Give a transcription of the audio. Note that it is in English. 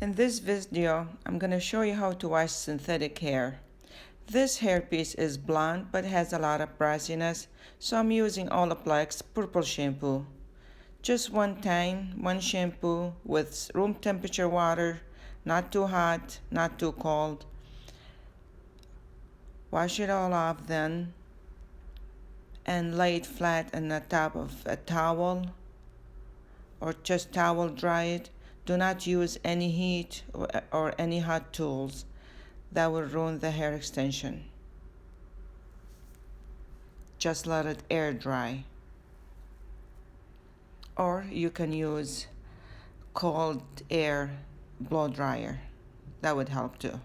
In this video, I'm going to show you how to wash synthetic hair. This hairpiece is blonde but has a lot of brassiness, so I'm using Olaplex purple shampoo. Just one time, one shampoo with room temperature water, not too hot, not too cold. Wash it all off then and lay it flat on the top of a towel or just towel dry it. Do not use any heat or any hot tools. That will ruin the hair extension. Just let it air dry. Or you can use cold air blow dryer. That would help too.